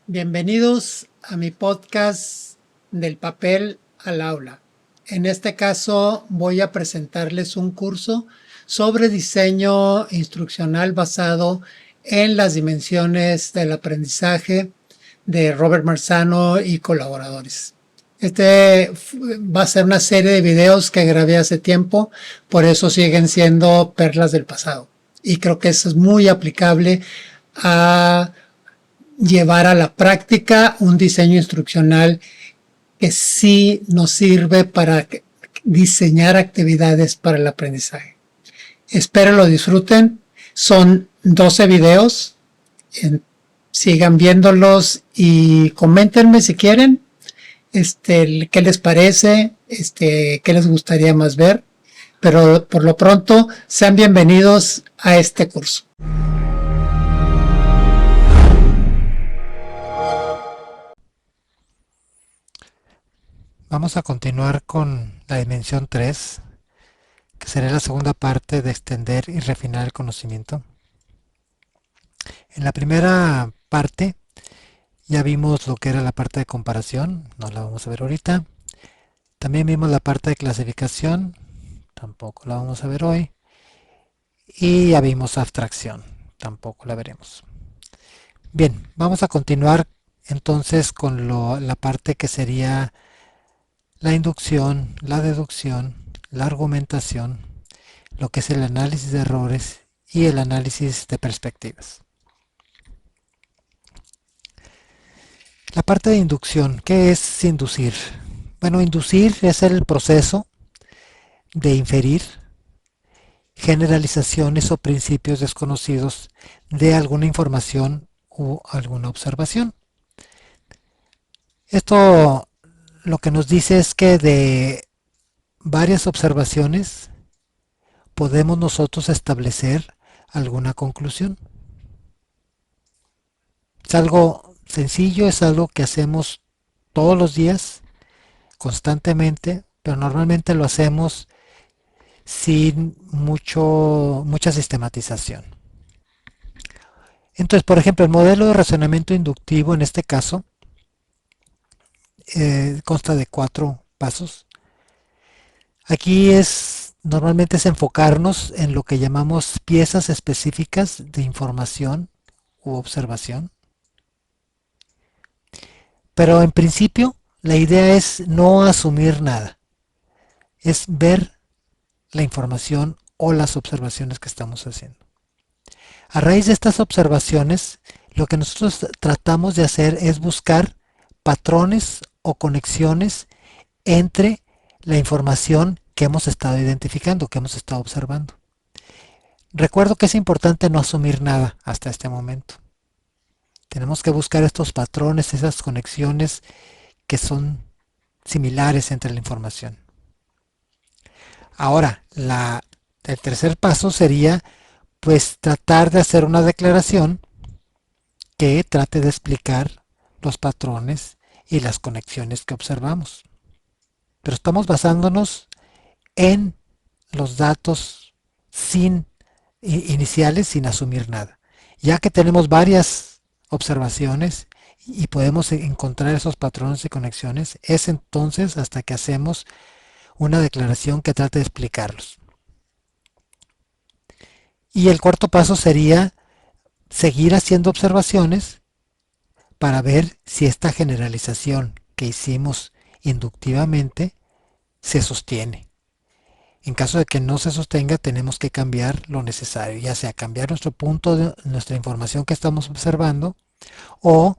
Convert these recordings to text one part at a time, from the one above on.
Bienvenidos a mi podcast del papel al aula. En este caso voy a presentarles un curso sobre diseño instruccional basado en las dimensiones del aprendizaje de Robert Marzano y colaboradores. Va a ser una serie de videos que grabé hace tiempo, por eso siguen siendo perlas del pasado. Y creo que eso es muy aplicable a llevar a la práctica un diseño instruccional que sí nos sirve para diseñar actividades para el aprendizaje. Espero lo disfruten. Son 12 videos. Sigan viéndolos y coméntenme si quieren qué les parece, qué les gustaría más ver. Pero por lo pronto, sean bienvenidos a este curso. Vamos a continuar con la dimensión 3, que será la segunda parte de extender y refinar el conocimiento. En la primera parte ya vimos lo que era la parte de comparación, no la vamos a ver ahorita. También vimos la parte de clasificación, tampoco la vamos a ver hoy. Y ya vimos abstracción, tampoco la veremos. Bien, vamos a continuar entonces con la parte que sería la inducción, la deducción, la argumentación, lo que es el análisis de errores y el análisis de perspectivas. La parte de inducción, ¿qué es inducir? Bueno, inducir es el proceso de inferir generalizaciones o principios desconocidos de alguna información u alguna observación. Esto lo que nos dice es que de varias observaciones podemos nosotros establecer alguna conclusión. Es algo sencillo, es algo que hacemos todos los días, constantemente, pero normalmente lo hacemos sin mucha sistematización. Entonces, por ejemplo, el modelo de razonamiento inductivo en este caso consta de 4 pasos. Aquí normalmente es enfocarnos en lo que llamamos piezas específicas de información u observación. Pero en principio la idea es no asumir nada, es ver la información o las observaciones que estamos haciendo. A raíz de estas observaciones, lo que nosotros tratamos de hacer es buscar patrones o conexiones entre la información que hemos estado identificando, que hemos estado observando. Recuerdo que es importante no asumir nada hasta este momento. Tenemos que buscar estos patrones, esas conexiones que son similares entre la información. Ahora, el tercer paso sería pues tratar de hacer una declaración que trate de explicar los patrones y las conexiones que observamos. Pero estamos basándonos en los datos iniciales, sin asumir nada. Ya que tenemos varias observaciones y podemos encontrar esos patrones y conexiones, es entonces hasta que hacemos una declaración que trate de explicarlos. Y el cuarto paso sería seguir haciendo observaciones para ver si esta generalización que hicimos inductivamente se sostiene. En caso de que no se sostenga, tenemos que cambiar lo necesario, ya sea cambiar nuestra información que estamos observando o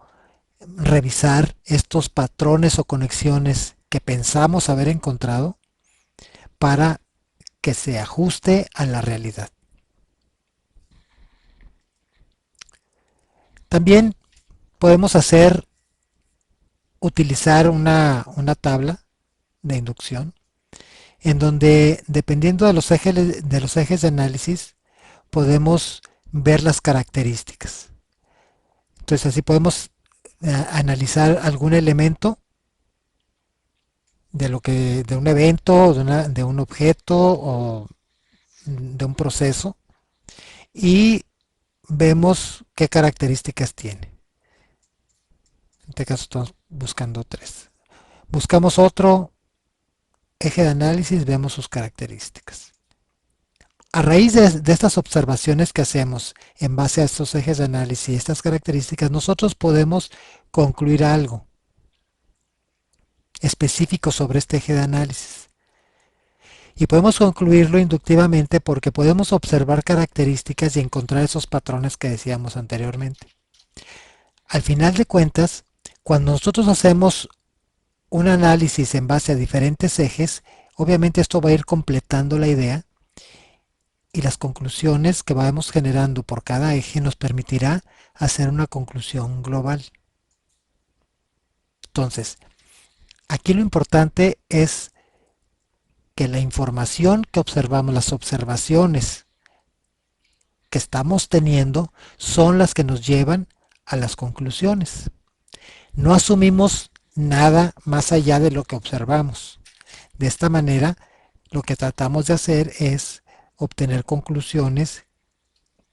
revisar estos patrones o conexiones que pensamos haber encontrado para que se ajuste a la realidad. También podemos utilizar una tabla de inducción en donde, dependiendo de los ejes de análisis, podemos ver las características. Entonces así podemos analizar algún elemento de un evento, de un objeto o de un proceso y vemos qué características tiene. este caso estamos buscando 3. Buscamos otro eje de análisis, vemos sus características. A raíz de estas observaciones que hacemos en base a estos ejes de análisis y estas características, nosotros podemos concluir algo específico sobre este eje de análisis. Y podemos concluirlo inductivamente porque podemos observar características y encontrar esos patrones que decíamos anteriormente. Al final de cuentas, cuando nosotros hacemos un análisis en base a diferentes ejes, obviamente esto va a ir completando la idea y las conclusiones que vamos generando por cada eje nos permitirá hacer una conclusión global. Entonces, aquí lo importante es que la información que observamos, las observaciones que estamos teniendo, son las que nos llevan a las conclusiones. No asumimos nada más allá de lo que observamos. De esta manera, lo que tratamos de hacer es obtener conclusiones,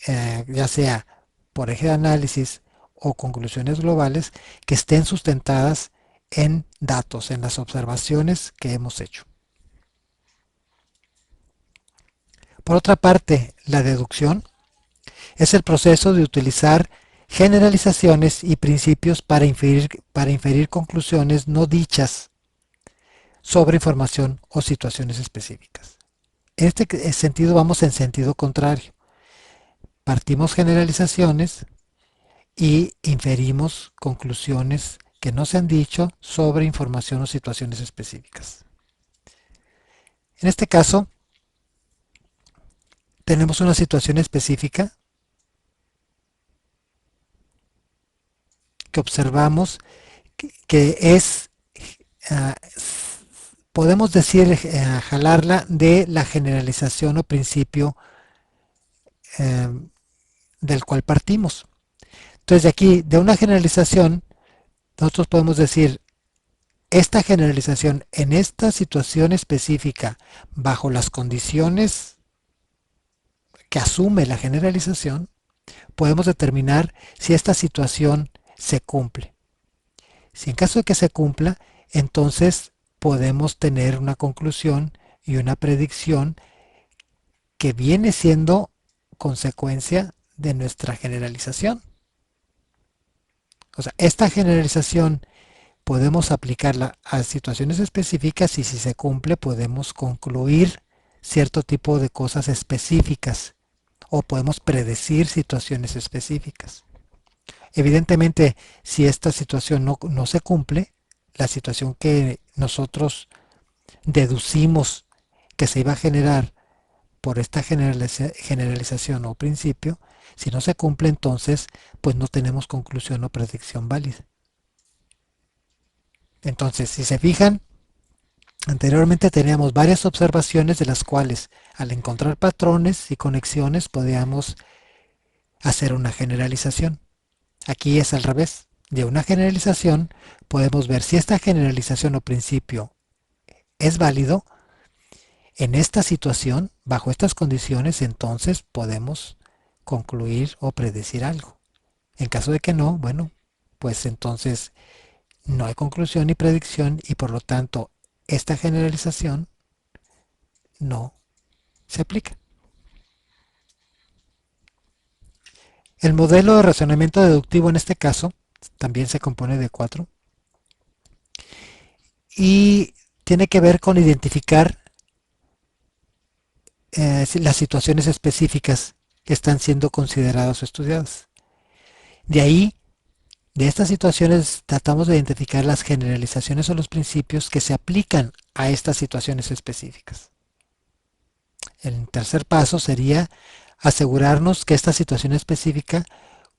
ya sea por eje de análisis o conclusiones globales, que estén sustentadas en datos, en las observaciones que hemos hecho. Por otra parte, la deducción es el proceso de utilizar generalizaciones y principios para inferir conclusiones no dichas sobre información o situaciones específicas. En este sentido vamos en sentido contrario. Partimos generalizaciones y inferimos conclusiones que no se han dicho sobre información o situaciones específicas. En este caso, tenemos una situación específica que observamos que es, podemos decir, jalarla de la generalización o principio del cual partimos. Entonces, de aquí, de una generalización, nosotros podemos decir, esta generalización en esta situación específica, bajo las condiciones que asume la generalización, podemos determinar si esta situación se cumple. Si en caso de que se cumpla, entonces podemos tener una conclusión y una predicción que viene siendo consecuencia de nuestra generalización. O sea, esta generalización podemos aplicarla a situaciones específicas y si se cumple podemos concluir cierto tipo de cosas específicas o podemos predecir situaciones específicas. Evidentemente, si esta situación no se cumple, la situación que nosotros deducimos que se iba a generar por esta generalización o principio, si no se cumple, entonces pues no tenemos conclusión o predicción válida. Entonces, si se fijan, anteriormente teníamos varias observaciones de las cuales al encontrar patrones y conexiones podíamos hacer una generalización. Aquí es al revés. De una generalización podemos ver si esta generalización o principio es válido. En esta situación, bajo estas condiciones, entonces podemos concluir o predecir algo. En caso de que no, bueno, pues entonces no hay conclusión ni predicción y por lo tanto esta generalización no se aplica. El modelo de razonamiento deductivo en este caso también se compone de 4 y tiene que ver con identificar las situaciones específicas que están siendo consideradas o estudiadas. De ahí, de estas situaciones, tratamos de identificar las generalizaciones o los principios que se aplican a estas situaciones específicas. El tercer paso sería asegurarnos que esta situación específica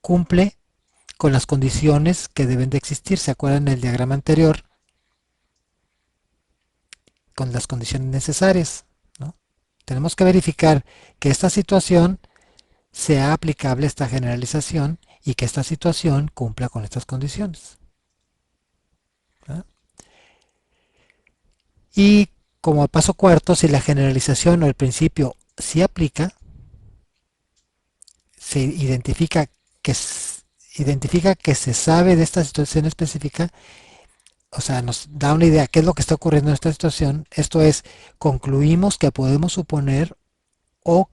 cumple con las condiciones que deben de existir. ¿Se acuerdan del diagrama anterior? Con las condiciones necesarias, ¿no? Tenemos que verificar que esta situación sea aplicable a esta generalización y que esta situación cumpla con estas condiciones. ¿Ah? Y como paso cuarto, si la generalización o el principio sí aplica, se identifica que identifica que se sabe de esta situación específica, o sea, nos da una idea qué es lo que está ocurriendo en esta situación. Esto es, concluimos que podemos suponer o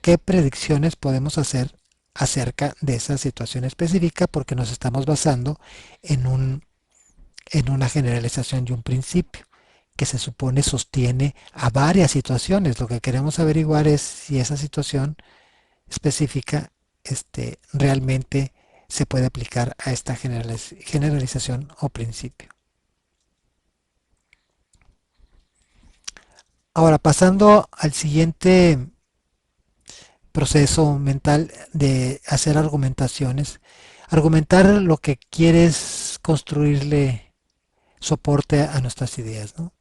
qué predicciones podemos hacer acerca de esa situación específica porque nos estamos basando en en una generalización y un principio que se supone sostiene a varias situaciones. Lo que queremos averiguar es si esa situación específica realmente se puede aplicar a esta generalización o principio. Ahora, pasando al siguiente proceso mental de hacer argumentaciones. Argumentar lo que quieres construirle soporte a nuestras ideas, ¿no?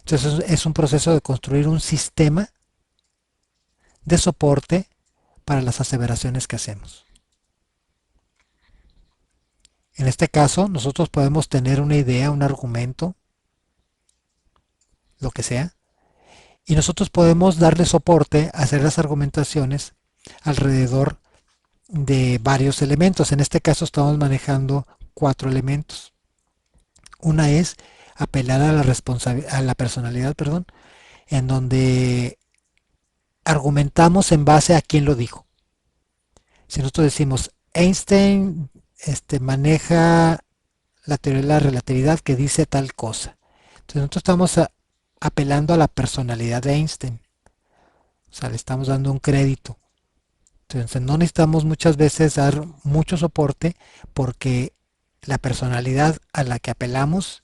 Entonces es un proceso de construir un sistema de soporte para las aseveraciones que hacemos. En este caso, nosotros podemos tener una idea, un argumento, lo que sea, y nosotros podemos darle soporte a hacer las argumentaciones alrededor de varios elementos. En este caso estamos manejando 4 elementos. Una es apelar a a la personalidad, perdón, en donde argumentamos en base a quién lo dijo. Si nosotros decimos Einstein maneja la teoría de la relatividad que dice tal cosa. Entonces nosotros estamos apelando a la personalidad de Einstein. O sea, le estamos dando un crédito. Entonces no necesitamos muchas veces dar mucho soporte porque la personalidad a la que apelamos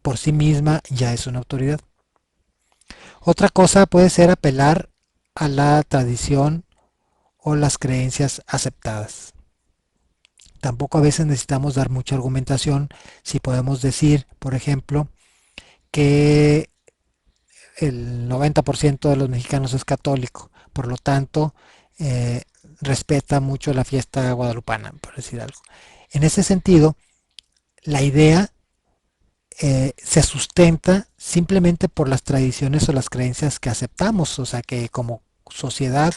por sí misma ya es una autoridad. Otra cosa puede ser apelar a la tradición o las creencias aceptadas. Tampoco a veces necesitamos dar mucha argumentación si podemos decir, por ejemplo, que el 90% de los mexicanos es católico, por lo tanto respeta mucho la fiesta guadalupana, por decir algo. En ese sentido, la idea se sustenta simplemente por las tradiciones o las creencias que aceptamos, o sea que como sociedad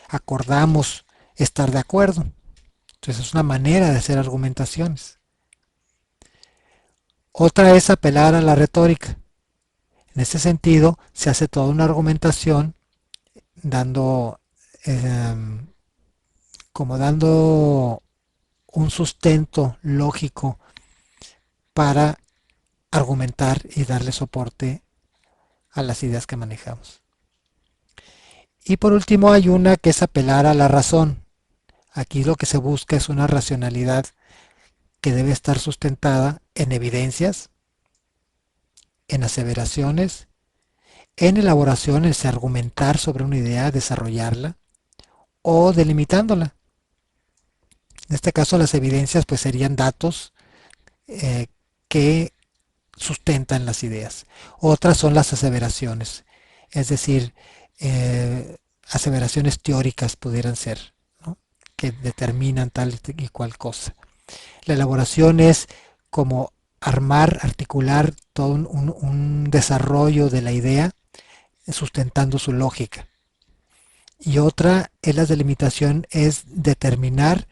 acordamos estar de acuerdo. Entonces es una manera de hacer argumentaciones. Otra es apelar a la retórica. En este sentido se hace toda una argumentación dando dando un sustento lógico para argumentar y darle soporte a las ideas que manejamos. Y por último hay una que es apelar a la razón. Aquí lo que se busca es una racionalidad que debe estar sustentada en evidencias, en aseveraciones, en elaboraciones, argumentar sobre una idea, desarrollarla o delimitándola. En este caso las evidencias pues serían datos que sustentan las ideas. Otras son las aseveraciones, es decir, aseveraciones teóricas pudieran ser, ¿no? Que determinan tal y cual cosa. La elaboración es como armar, articular todo un desarrollo de la idea sustentando su lógica. Y otra es la delimitación, es determinar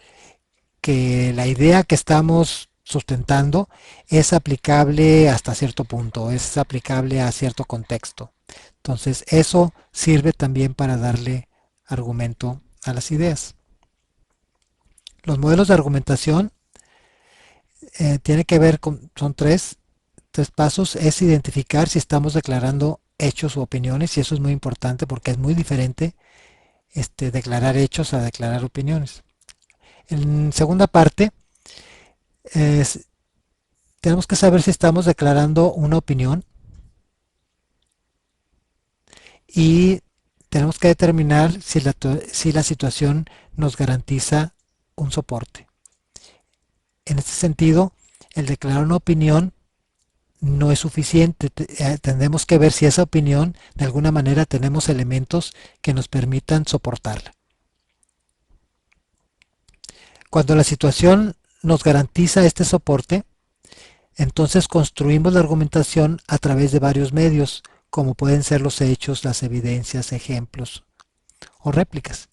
que la idea que estamos sustentando es aplicable hasta cierto punto, es aplicable a cierto contexto. Entonces eso sirve también para darle argumento a las ideas. Los modelos de argumentación tienen que ver con, son tres pasos, es identificar si estamos declarando hechos u opiniones, y eso es muy importante porque es muy diferente declarar hechos a declarar opiniones. En segunda parte, tenemos que saber si estamos declarando una opinión y tenemos que determinar si la situación nos garantiza un soporte. En este sentido, el declarar una opinión no es suficiente. Tenemos que ver si esa opinión de alguna manera tenemos elementos que nos permitan soportarla. Cuando la situación nos garantiza este soporte, entonces construimos la argumentación a través de varios medios, como pueden ser los hechos, las evidencias, ejemplos o réplicas.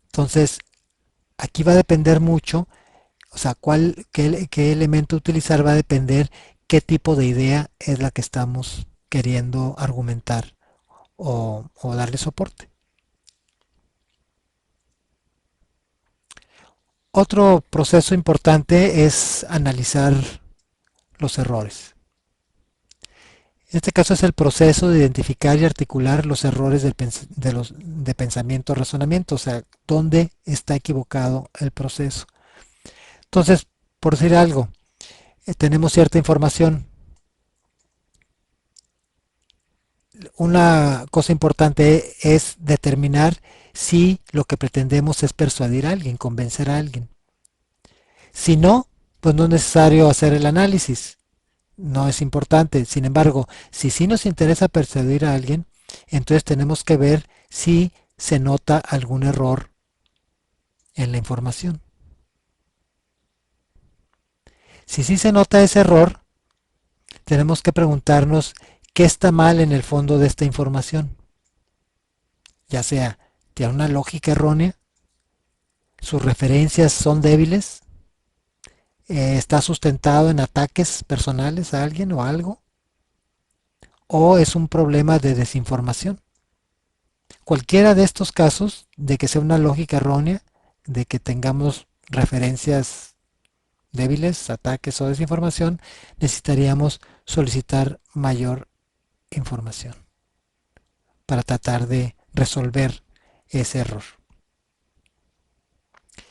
Entonces, aquí va a depender mucho, o sea, qué elemento utilizar va a depender qué tipo de idea es la que estamos queriendo argumentar o darle soporte. Otro proceso importante es analizar los errores. En este caso es el proceso de identificar y articular los errores de pensamiento-razonamiento, o sea, dónde está equivocado el proceso. Entonces, por decir algo, tenemos cierta información. Una cosa importante es determinar si lo que pretendemos es persuadir a alguien, convencer a alguien. Si no, pues no es necesario hacer el análisis, no es importante. Sin embargo, si sí nos interesa persuadir a alguien, entonces tenemos que ver si se nota algún error en la información. Si sí se nota ese error, tenemos que preguntarnos qué está mal en el fondo de esta información. Ya sea, tiene una lógica errónea, sus referencias son débiles, está sustentado en ataques personales a alguien o algo, o es un problema de desinformación. Cualquiera de estos casos, de que sea una lógica errónea, de que tengamos referencias débiles, ataques o desinformación, necesitaríamos solicitar mayor información para tratar de resolver ese error.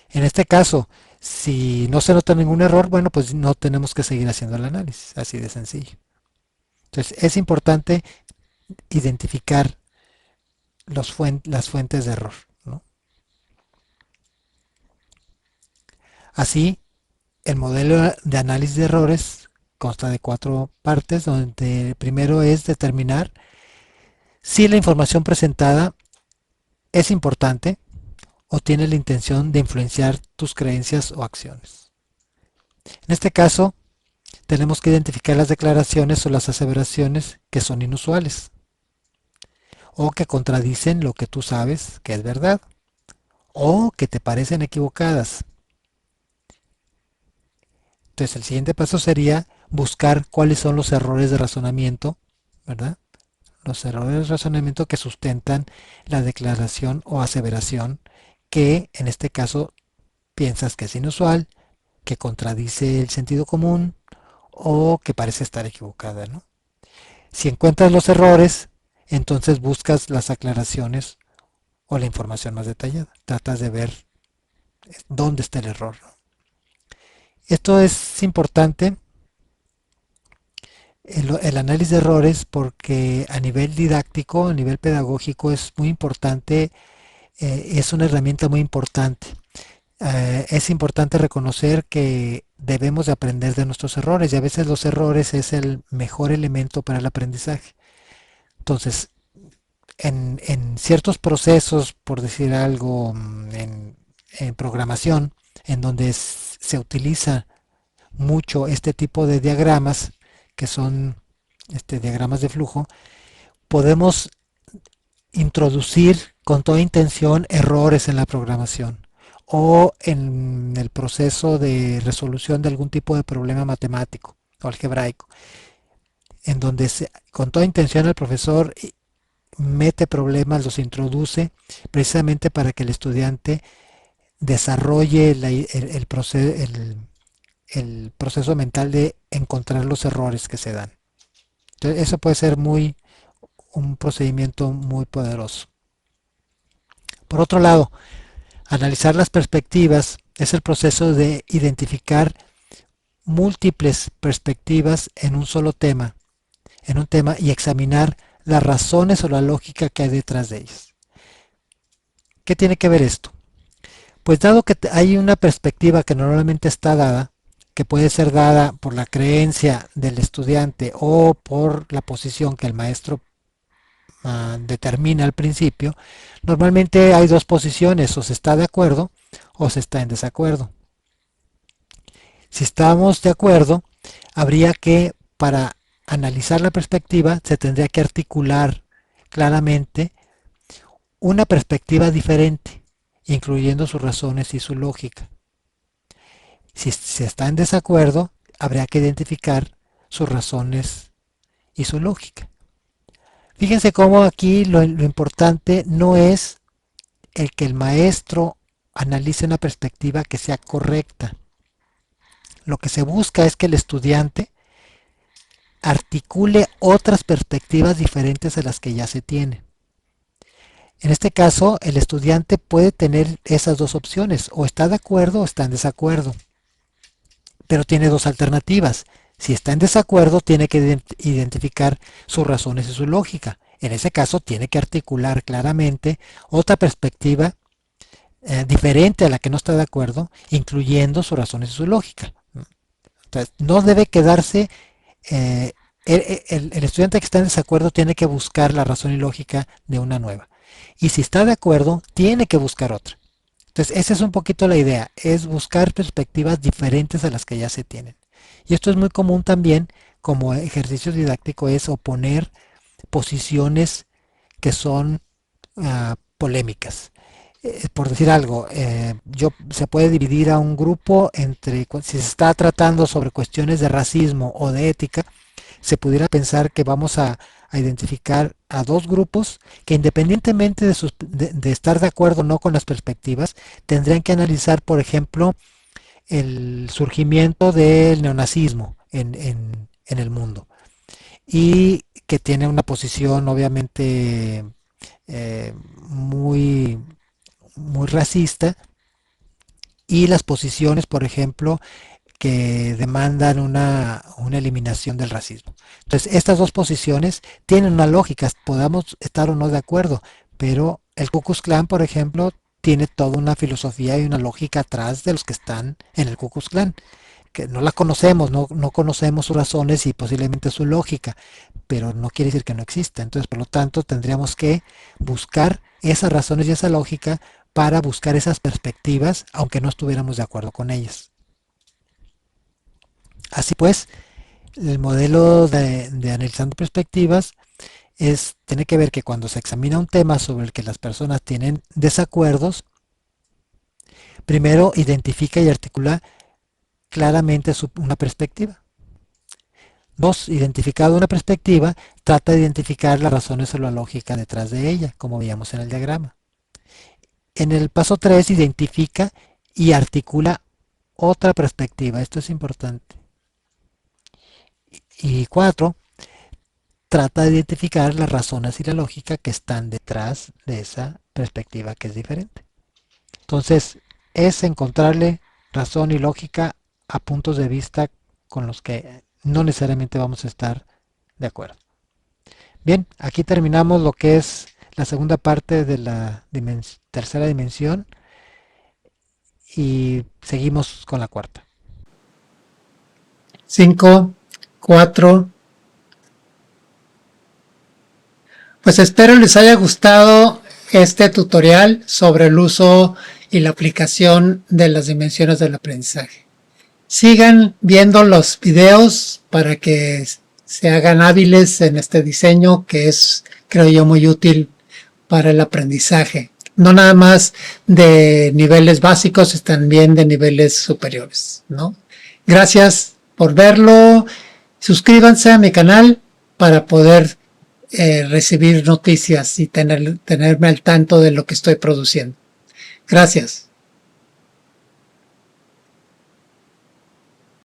En este caso, si no se nota ningún error, bueno, pues no tenemos que seguir haciendo el análisis, así de sencillo. Entonces, es importante identificar las fuentes de error, ¿no? Así, el modelo de análisis de errores consta de 4 partes, donde primero es determinar si la información presentada es importante o tiene la intención de influenciar tus creencias o acciones. En este caso, tenemos que identificar las declaraciones o las aseveraciones que son inusuales o que contradicen lo que tú sabes que es verdad o que te parecen equivocadas. Entonces el siguiente paso sería buscar cuáles son los errores de razonamiento, ¿verdad? Los errores de razonamiento que sustentan la declaración o aseveración que en este caso piensas que es inusual, que contradice el sentido común o que parece estar equivocada, ¿no? Si encuentras los errores, entonces buscas las aclaraciones o la información más detallada. Tratas de ver dónde está el error, ¿no? Esto es importante, el análisis de errores, porque a nivel didáctico, a nivel pedagógico es muy importante, es una herramienta muy importante. Es importante reconocer que debemos de aprender de nuestros errores y a veces los errores es el mejor elemento para el aprendizaje. Entonces, en ciertos procesos, por decir algo, en programación, en donde se utiliza mucho este tipo de diagramas, que son diagramas de flujo, podemos introducir con toda intención errores en la programación o en el proceso de resolución de algún tipo de problema matemático o algebraico, en donde con toda intención el profesor mete problemas, los introduce precisamente para que el estudiante desarrolle el proceso mental de encontrar los errores que se dan. Entonces, eso puede ser un procedimiento muy poderoso. Por otro lado, analizar las perspectivas es el proceso de identificar múltiples perspectivas en un solo tema, y examinar las razones o la lógica que hay detrás de ellas. ¿Qué tiene que ver esto? Pues dado que hay una perspectiva que normalmente está dada, que puede ser dada por la creencia del estudiante o por la posición que el maestro determina al principio, normalmente hay dos posiciones, o se está de acuerdo o se está en desacuerdo. Si estamos de acuerdo, habría que, para analizar la perspectiva, se tendría que articular claramente una perspectiva diferente incluyendo sus razones y su lógica. Si se está en desacuerdo, habría que identificar sus razones y su lógica. Fíjense cómo aquí lo importante no es el que el maestro analice una perspectiva que sea correcta. Lo que se busca es que el estudiante articule otras perspectivas diferentes a las que ya se tienen. En este caso, el estudiante puede tener esas dos opciones, o está de acuerdo o está en desacuerdo, pero tiene dos alternativas. Si está en desacuerdo, tiene que identificar sus razones y su lógica. En ese caso, tiene que articular claramente otra perspectiva diferente a la que no está de acuerdo, incluyendo sus razones y su lógica. Entonces, no debe quedarse, el estudiante que está en desacuerdo tiene que buscar la razón y lógica de una nueva. Y si está de acuerdo, tiene que buscar otra. Entonces, esa es un poquito la idea, es buscar perspectivas diferentes a las que ya se tienen. Y esto es muy común también como ejercicio didáctico, es oponer posiciones que son polémicas. Por decir algo, se puede dividir a un grupo entre, si se está tratando sobre cuestiones de racismo o de ética, se pudiera pensar que vamos a identificar a dos grupos que independientemente de estar de acuerdo o no con las perspectivas, tendrían que analizar, por ejemplo, el surgimiento del neonazismo en el mundo y que tiene una posición obviamente muy, muy racista, y las posiciones, por ejemplo, que demandan una eliminación del racismo. Entonces, estas dos posiciones tienen una lógica, podamos estar o no de acuerdo, pero el Ku Klux Klan, por ejemplo, tiene toda una filosofía y una lógica atrás de los que están en el Ku Klux Klan, que no la conocemos, no conocemos sus razones y posiblemente su lógica, pero no quiere decir que no exista. Entonces, por lo tanto, tendríamos que buscar esas razones y esa lógica para buscar esas perspectivas, aunque no estuviéramos de acuerdo con ellas. Así pues, el modelo de analizando perspectivas tiene que ver que cuando se examina un tema sobre el que las personas tienen desacuerdos, primero identifica y articula claramente una perspectiva. Dos, identificado una perspectiva, trata de identificar las razones o la lógica detrás de ella, como veíamos en el diagrama. En el paso 3, identifica y articula otra perspectiva. Esto es importante. Y 4, trata de identificar las razones y la lógica que están detrás de esa perspectiva que es diferente. Entonces, es encontrarle razón y lógica a puntos de vista con los que no necesariamente vamos a estar de acuerdo. Bien, aquí terminamos lo que es la segunda parte de la tercera dimensión y seguimos con la cuarta. 5, 4. Pues espero les haya gustado este tutorial sobre el uso y la aplicación de las dimensiones del aprendizaje. Sigan viendo los videos para que se hagan hábiles en este diseño que es, creo yo, muy útil para el aprendizaje. No nada más de niveles básicos, sino también de niveles superiores, ¿no? Gracias por verlo. Suscríbanse a mi canal para poder recibir noticias y tenerme al tanto de lo que estoy produciendo. Gracias.